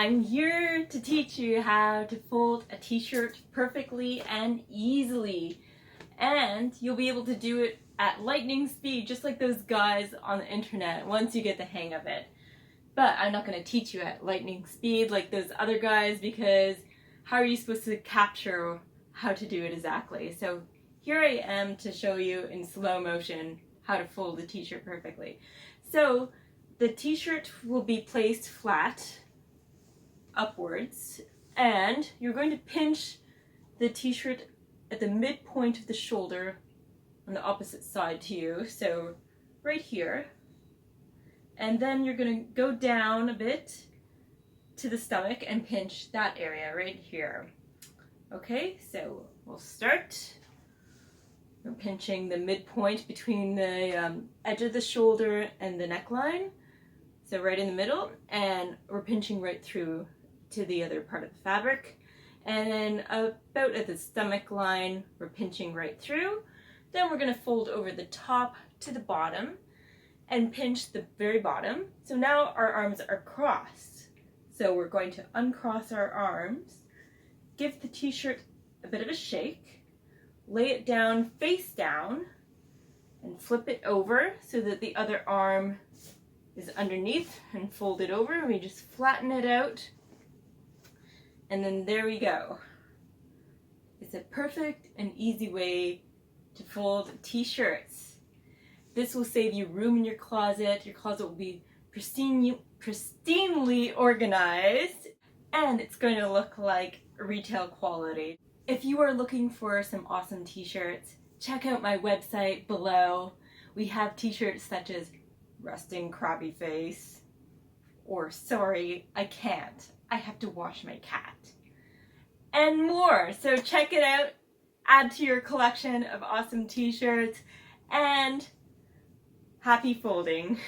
I'm here to teach you how to fold a t-shirt perfectly and easily. And you'll be able to do it at lightning speed, just like those guys on the internet, once you get the hang of it. But I'm not going to teach you at lightning speed like those other guys, because how are you supposed to capture how to do it exactly? So here I am to show you in slow motion how to fold a t-shirt perfectly. So the t-shirt will be placed flat upwards, and you're going to pinch the t-shirt at the midpoint of the shoulder on the opposite side to you, so right here. And then you're going to go down a bit to the stomach and pinch that area right here. Okay, so we'll start. We're pinching the midpoint between the edge of the shoulder and the neckline. So right in the middle, and we're pinching right through to the other part of the fabric. And then about at the stomach line, we're pinching right through. Then we're going to fold over the top to the bottom and pinch the very bottom. So now our arms are crossed. So we're going to uncross our arms, give the t-shirt a bit of a shake, lay it down face down, and flip it over so that the other arm is underneath, and fold it over. We just flatten it out, and then there we go. It's a perfect and easy way to fold t-shirts. This will save you room in your closet. Your closet will be pristinely organized, and it's going to look like retail quality. If you are looking for some awesome t-shirts, check out my website below. We have t-shirts such as Resting Crabby Face, or Sorry, I Can't, I Have to Wash My Cat, and more. So check it out, add to your collection of awesome t-shirts, and happy folding.